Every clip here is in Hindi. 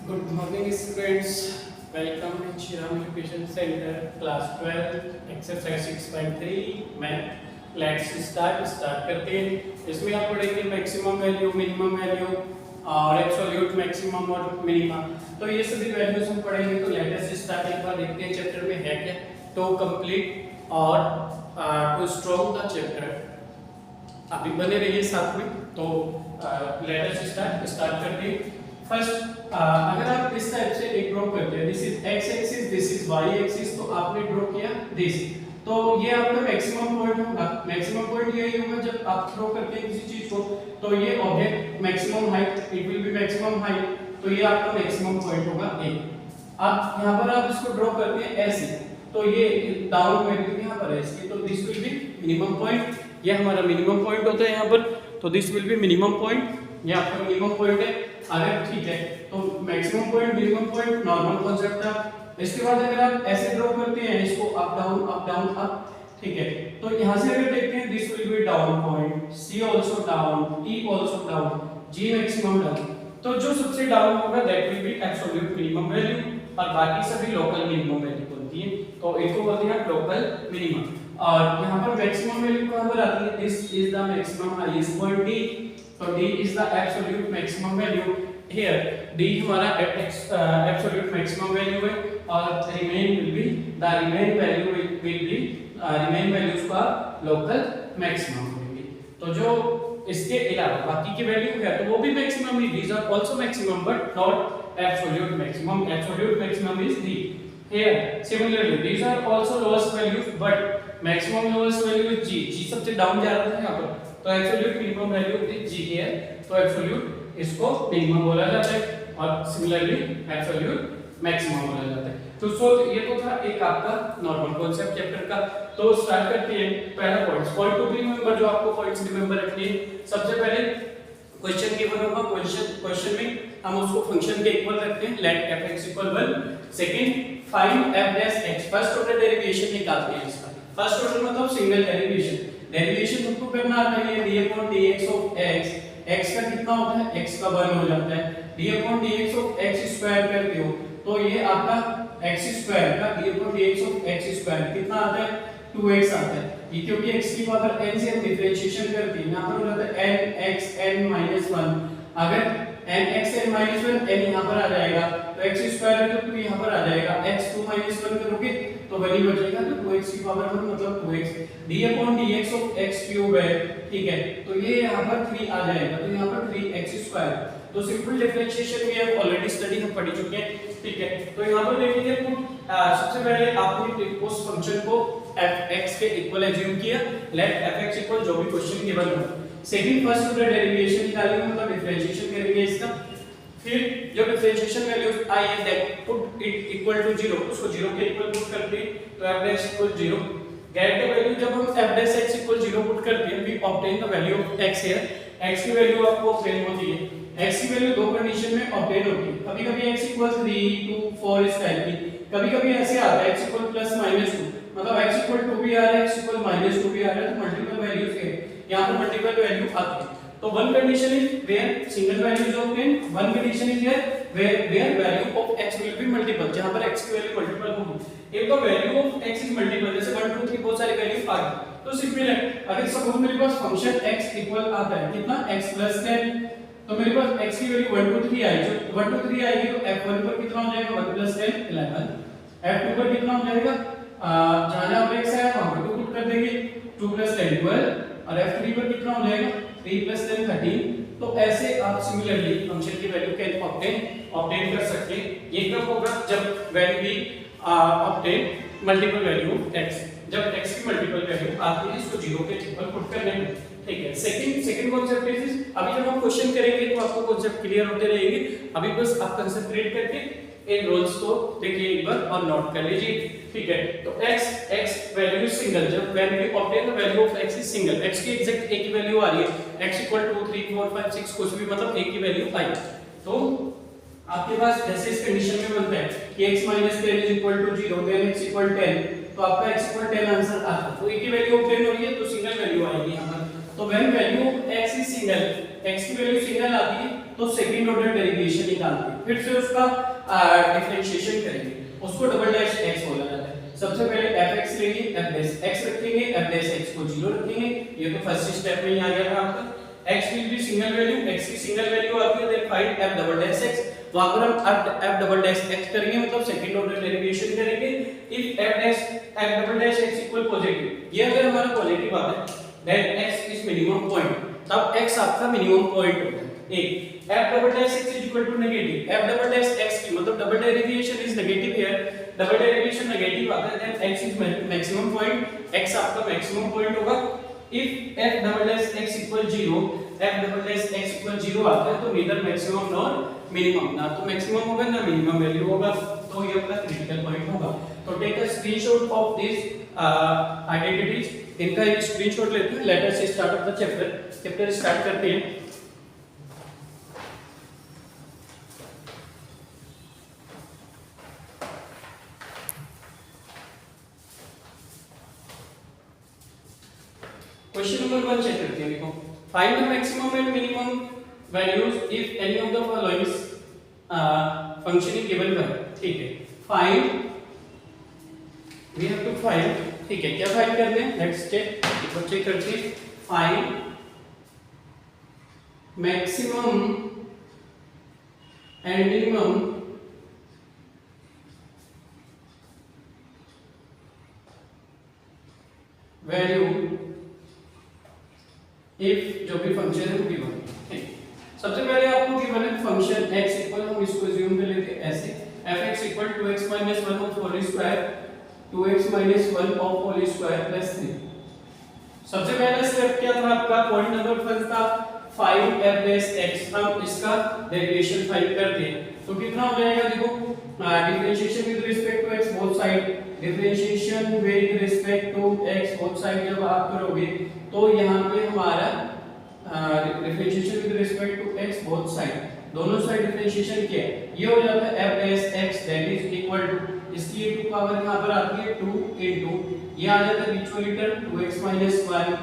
Good morning students. Welcome in Shriram Education Center, class 12, exercise 6.3 math. Let's start करते हैं. इसमें आप पढ़ेंगे मैक्सिमम वैल्यू, मिनिमम वैल्यू और एब्सोल्यूट मैक्सिमम और मिनिमम. तो ये सभी वैल्यूज हम पढ़ेंगे. तो लेटेस्ट स्टार्ट एक बार देखते हैं चैप्टर में है क्या. टू कंप्लीट और टू स्ट्रॉन्ग द चैप्टर. अभी बने रहिए साथ में. तो लेटेस्ट स्टार्ट करते हैं. फर्स्ट अगर आप इस टाइप से एक ड्रॉ करते हैं, this is X axis, this is Y axis, तो आपने ड्रॉ किया दिस, तो ये आपका मैक्सिमम पॉइंट होगा. मैक्सिमम पॉइंट यही होगा जब आप ड्रॉ करते हैं किसी चीज को. तो ये object maximum height, it will be maximum height, तो ये आपका मैक्सिमम पॉइंट होगा ए. अब यहाँ पर आप इसको ड्रॉ करते हैं ऐसे, तो ये डाउन वैल्यू यहाँ पर है इसकी, तो this will B minimum point. ये हमारा मिनिमम पॉइंट होता है यहाँ पर, तो this will B minimum point. ये आपका मिनिमम पॉइंट है. अगर ठीक है, तो maximum point, minimum point normal concept था. इसके बाद अगर आप ऐसे ड्रॉ करते हैं इसको up down up down up, ठीक है, तो यहां से अगर देखते हैं this will be down point, C also down, E also down, G maximum down. तो जो सबसे डाउन होगा that will be absolute minimum value, और बाकी सभी लोकल मिनिमम वैल्यू बनती है. तो इनको बोलते हैं लोकल मिनिमम. और यहां पर मैक्सिमम वैल्यू कहां पर आती है, this is the maximum highest point D. So D is the absolute maximum value. Here D हमारा absolute maximum value है, और remain will be the remain value will be remain values का local maximum होंगे. तो जो इसके अलावा बाकी की वैल्यू है तो वो भी maximum he, these are also maximum but not absolute maximum. Absolute maximum is D. Here similarly these are also lowest values but maximum lowest value is G. G सबसे डाउन जा रहा था यहाँ पर, तो एब्सोल्यूट मिनिमम वैल्यू इज जी है, तो एब्सोल्यूट इसको मिनिमम बोला जाता है, और सिमिलरली एब्सोल्यूट मैक्सिमम बोला जाता है. तो सो ये तो था एक आपका नॉर्मल कॉन्सेप्ट चैप्टर का. तो स्टार्ट करते हैं. पहला पॉइंट टू रिमेंबर, जो आपको पॉइंट्स रिमेंबर रखने हैं. सबसे पहले क्वेश्चन गिवन होगा, क्वेश्चन में हम उसको फंक्शन के इक्वल रखते हैं, let f(x) = 1. Second, find f(x). First order derivation निकालते हैं इसका. फर्स्ट ऑर्डर मतलब सिंगल डेरिवेशन. डेरिवेशन हमको करना आता है d/dx ऑफ x. x का कितना होता है, x का 1 हो जाता है. d/dx ऑफ x स्क्वायर करते हो तो ये आपका x स्क्वायर का d/dx ऑफ x स्क्वायर कितना आता है, 2x आता है. ये क्योंकि x की पावर n से हम डिफरेंशिएशन करते हैं, यहां पर हो जाता है nxn-1. अगर nxn-1 n यहां पर आ जाएगा तो x स्क्वायर है तो 2 यहां पर आ जाएगा. x2 - 1 करोगे तो वही बचेगा, तो 2x की पावर 1 मतलब 2x. d/dx of x cube है, ठीक है, तो ये यहां पर 3 आ जाएगा, तो यहां पर 3x स्क्वायर. तो सिंपल डिफरेंशिएशन भी हम ऑलरेडी स्टडी हम पढ़ चुके हैं, ठीक है. तो यहां पर देखिए सबसे पहले आपने उस फंक्शन को f(x) के इक्वल एज्यूम किया, लेट f(x) = जो भी क्वेश्चन गिवन हो. सेकंड, फर्स्ट ऑर्डर डेरिवेशन निकालेंगे, मतलब डिफरेंशिएशन करेंगे इसका. फिर जो डिफरेंशिएशन वैल्यूज आई है that put it equal to 0, उसको 0 के इक्वल पुट करते हैं, तो f(x) = 0. गेट द वैल्यू, जब हम f(x) = 0 पुट करते हैं, we obtain the value of x here. x की वैल्यू आपको ऑब्टेन होती है. x की वैल्यू दो कंडीशन में ऑब्टेन होती है. कभी-कभी x = 3, 2, 4 इस टाइप की. कभी-कभी ऐसे आता है x = +-2, मतलब x = 2 भी आ रहा है, x = -2 भी आ रहा है, तो मल्टीपल वैल्यूज है. यहां पर मल्टीपल वैल्यू आती है. तो one condition is where single value is obtained, one condition is where value of x will be multiple, जहां पर x की वैल्यू मल्टीपल होगी. एक तो value of x is multiple, जैसे 1 2 3 बहुत सारी वैल्यू आ गई, तो सिंपल है. अगर सपोज मेरे पास फंक्शन x इक्वल आता है कितना, x + 10, तो मेरे पास x की वैल्यू 1 2 3 आई, जो 1 2 3 आएगी तो f1 पर कितना हो जाएगा, 1 + 10 11. f2 पर कितना हो जाएगा, जहां पर x है वहां पर 2 पुट कर देंगे, 2 + 10 12, और f3 पर कितना हो जाएगा, 3 + 10 13. तो ऐसे आप सिमिलरली फंक्शन की वैल्यू कैन ऑब्टेन कर सकते हैं. ये कब होगा, जब वैल्यू भी ऑब्टेन मल्टीपल वैल्यू x, जब x की मल्टीपल वैल्यू आती है इसको 0 के इक्वल पुट करने में, ठीक है. सेकंड कांसेप्ट इज, अभी जब हम क्वेश्चन करेंगे तो आपको कांसेप्ट क्लियर होते रहेंगे. अभी बस आप कंसंट्रेट करके इन रूल्स को देखिए एक बार और नोट कर लीजिए, ठीक है. तो x वैल्यू सिंगल, जब when we obtain the value of x is single, x की एग्जैक्ट एक ही वैल्यू आ रही है, x = 2 3 4 5 6 कुछ भी, मतलब एक ही वैल्यू आई, तो आपके पास जैसे इस कंडीशन में बनता है कि x - 10 = 0, देन x = 10, तो आपका x = 10 आंसर आता है. तो एक ही वैल्यू ऑब्टेन हो रही है तो सिंगल वैल्यू आएगी यहां पर. तो when value of x is single, x की वैल्यू सिंगल आती है तो सेकंड ऑर्डर डेरिवेशन निकालते हैं, फिर से उसका डिफरेंशिएशन करेंगे, उसको डबल डैश x बोला जाता है। सबसे पहले fx लेंगे, f डैश x रखेंगे, f डैश x को 0 रखेंगे, ये तो फर्स्ट स्टेप में ही आ गया था आपका। x will be single value, x की सिंगल वैल्यू आती है, then find f double dash x, वहां पर हम f डबल डैश x करेंगे, मतलब सेकंड ऑर्डर डेरिवेशन करेंगे। If f double dash x equal positive, ये अगर हमारा पॉजिटिव आता है then x is minimum point, तब x आपका मिनिमम पॉइंट होता है। एक f double dash x is equal to negative, f double dash x की मतलब double derivation is negative here, double derivation negative आता है then x is maximum point, x आपका मैक्सिमम पॉइंट होगा। If f double dash x equal 0, f double dash x equal 0 आता है तो नीदर मैक्सिमम नॉर मिनिमम, ना तो मैक्सिमम होगा ना मिनिमम वैल्यू होगा, तो ये अपना क्रिटिकल पॉइंट होगा। तो take a screenshot of this identities, इनका एक स्क्रीनशॉट लेते हैं। Let us start of the chapter start करते हैं। क्वेश्चन नंबर 1 चेक करते हैं, देखो find the maximum and minimum values if any of the following function is given by, ठीक है। Find, we have to find, ठीक है, क्या फाइंड करना है, लेट्स चेक, एक बार चेक करते हैं। Find maximum and minimum value if जो भी फंक्शन है वो गिवन है। सबसे पहले आपको गिवन है फंक्शन x इक्वल, हम इसको अज्यूम कर लेते हैं ऐसे, fx equal 2x 1 of whole square 2x 1 of whole square plus 3। सबसे पहला स्टेप क्या था आपका, पॉइंट नंबर 1 था फाइंड f डैश x, हम इसका डेरिवेशन फाइंड करते हैं तो कितना हो जाएगा, देखो differentiation with respect to x both side, differentiation with respect to x both side जब आप करोगे तो यहाँ पे हमारा differentiation with respect to x both side, दोनों साइड डिफरेंशिएशन किया, ये हो जाता है f dash x that is equal to, इसकी टू पावर यहाँ पर आती है 2 इनटू, ये आ जाता है बीच वाली टर्म 2x 1,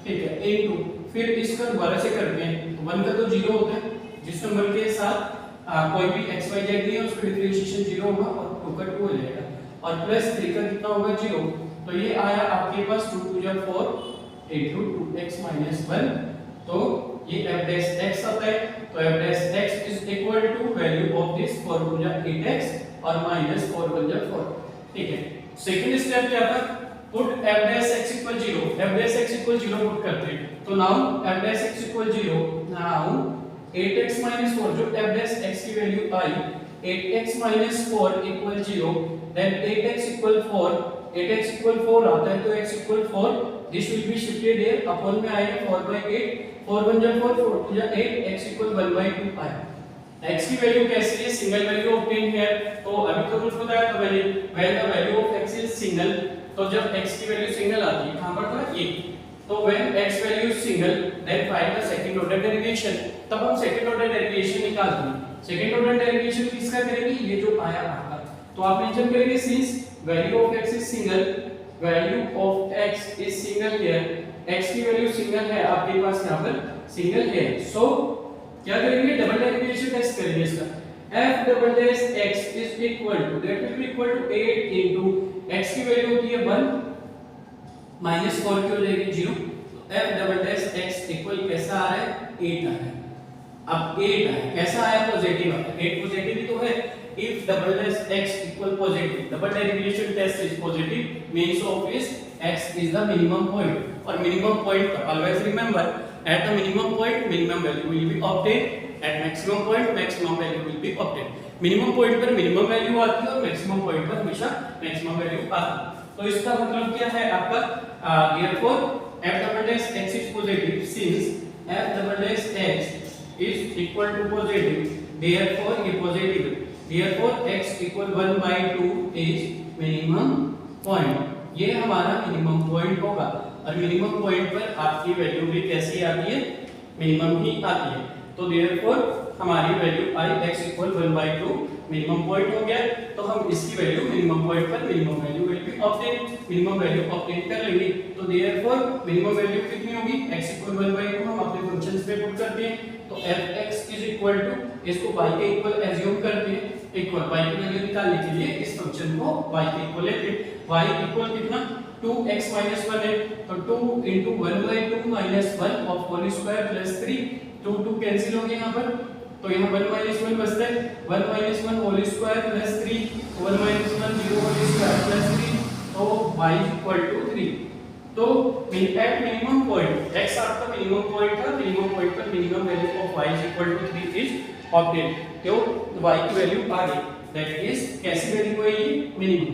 ठीक है, इनटू, फिर इसका दोबारा से करते हैं, 1 का तो 0 होता है, जिस नंबर के साथ कोई भी x y z नहीं है उसका डिफरेंशिएशन 0 होगा और 2 का 2 हो जाएगा, और प्लस 3 का कितना होगा 0, तो ये आया आपके पास 2 2 जा 4 इनटू 2x 1, तो ये f डैश x आता है, तो f dash x is equal to value of this 4 2 जा 8x और माइनस 4 1 जा 4, ठीक है। सेकंड स्टेप क्या था, put f dash x equal 0, f dash x equal 0 put करते हैं, तो now f dash x equal 0, now 8x 4 जो f डैश x की वैल्यू आई 8x 4 equal 0, then 8x equal 4, 8x equal 4 आता है तो x equal 4, this will be shifted here, upon में आएगा 4/8, 4 1 जा 4 4 2 जा 8, x इक्वल 1/2 आया। x की वैल्यू कैसी है, सिंगल वैल्यू ऑब्टेन हियर, तो अभी तो कुछ बताया था मैंने, when the value of x is single, तो जब x की वैल्यू सिंगल आती है, कहां पर था ये, तो when x value is single then find the second order derivation, तब हम सेकंड ऑर्डर डेरिवेशन निकालते हैं। सेकंड ऑर्डर डेरिवेशन किसका करेंगे, ये जो आया आपका, तो आप मेंशन करेंगे since value of x is single, value of x is single here, x की वैल्यू सिंगल है आपके पास यहां पर सिंगल है, सो क्या करेंगे, डबल डेरिवेशन टेस्ट करेंगे इसका, f double dash x is equal to, that will be equal to 8 into x की वैल्यू होती है 1 माइनस 4 की हो जाएगी 0, तो f double dash x equal कैसा आ रहा है, 8 आ रहा है। अब 8 आया, कैसा आया, पॉजिटिव आया, 8 पॉजिटिव ही तो है, if double dash x equal positive, double derivation test is positive, means of is x is the minimum point, और minimum point always remember at the minimum point minimum value will be obtained, at maximum point maximum value will be obtained। minimum point पर minimum value आती है और maximum point पर हमेशा maximum value आती है, तो इसका मतलब क्या है आपका, therefore f double dash x is positive, since f double dash x is equal to positive, therefore ये positive है, therefore x equal 1/2 is minimum point, ये हमारा मिनिमम पॉइंट होगा, और मिनिमम पॉइंट पर आपकी वैल्यू भी कैसी आती है, मिनिमम ही आती है, तो therefore हमारी वैल्यू आई x इक्वल 1/2 मिनिमम पॉइंट हो गया, तो हम इसकी वैल्यू मिनिमम पॉइंट पर minimum value will be obtain, minimum value obtain कर लेंगे। तो देयरफॉर मिनिमम वैल्यू कितनी होगी, x इक्वल 1/2 हम अपने फंक्शंस पे पुट करते हैं। तो fx इज इक्वल टू, इसको y के इक्वल एज्यूम करते हैं, इक्वल y की वैल्यू निकालने के लिए इस फंक्शन को y के इक्वल लेते हैं। y इक्वल कितना 2x - 1 है, तो 2 * 1/2 - 1 of whole square plus 3, 2 cancel हो गए यहाँ पर, तो यहाँ 1 - 1 बचता है, 1 - 1 whole square plus 3, 1 - 1 0 whole square plus 3, तो y इक्वल टू 3। तो एट मिनिमम पॉइंट x आपका मिनिमम पॉइंट था, मिनिमम पॉइंट पर minimum value of y equal to 3 is obtain. तो y की वैल्यू आ गई, दैट इज कैसी वैल्यू है ये, मिनिमम।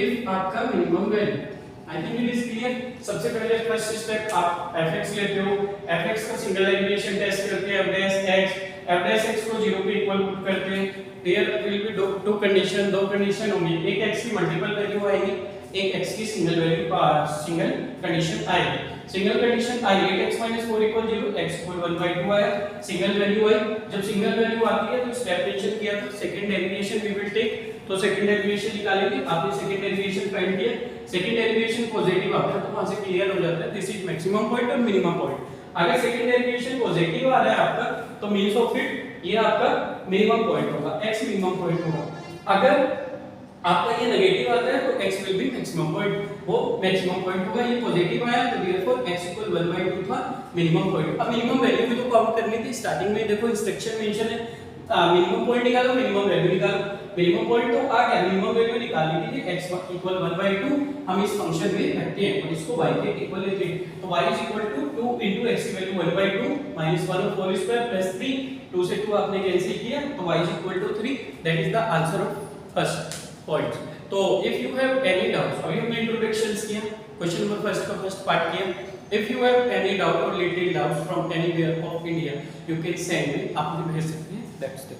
इफ आपका minimum value, I think it is clear. सबसे पहले फर्स्ट स्टेप आप fx लेते हो, fx का सिंगल डेरिवेशन टेस्ट करते हैं, f'(x) को 0 के इक्वल पुट करते हैं। देयर विल बी दो कंडीशन होंगी, एक x की मल्टीपल वैल्यू आएगी, एक x की सिंगल कंडीशन आएगी। सिंगल कंडीशन आई 8x - 4 = 0, x = 1/2 आया, सिंगल वैल्यू आई। जब सिंगल वैल्यू आती है तो स्टेप मेंशन किया था, second derivation we will take, तो सेकंड डेरिवेशन निकालेंगे। आपने सेकंड डेरिवेशन फाइंड किया, सेकंड डेरिवेशन पॉजिटिव आता है तो वहां से क्लियर हो जाता है दिस इज मैक्सिमम पॉइंट और मिनिमम पॉइंट। अगर सेकंड डेरिवेशन पॉजिटिव आ रहा है आपका, तो मींस ऑफ इट ये आपका मिनिमम पॉइंट होगा, x मिनिमम पॉइंट होगा। अगर आपका ये नेगेटिव आता है तो x will be maximum point, वो मैक्सिमम पॉइंट होगा। ये पॉजिटिव आया तो देयरफॉर x = 1/2 था मिनिमम पॉइंट। अब मिनिमम वैल्यू भी तो काउंट करनी थी, स्टार्टिंग में देखो इंस्ट्रक्शन मेंशन है मिनिमम पॉइंट निकालो, मिनिमम वैल्यू निकालो। मिनिमम पॉइंट तो आ गया, मिनिमम वैल्यू निकालने के लिए x = 1/2 हम इस फंक्शन में रखते हैं और इसको y के इक्वल लेते हैं। तो y = 2 * x की वैल्यू 1/2 - 1 होल स्क्वायर प्लस 3, 2 से 2 आपने कैंसिल किया तो y = 3, that is the answer of first point. तो if you have any doubts, अभी हमने इंट्रोडक्शंस किया, क्वेश्चन नंबर फर्स्ट का फर्स्ट पार्ट किया। If you have any doubt और related doubts from anywhere of India, you can send me, आप मुझे भेज सकते हैं। That's it.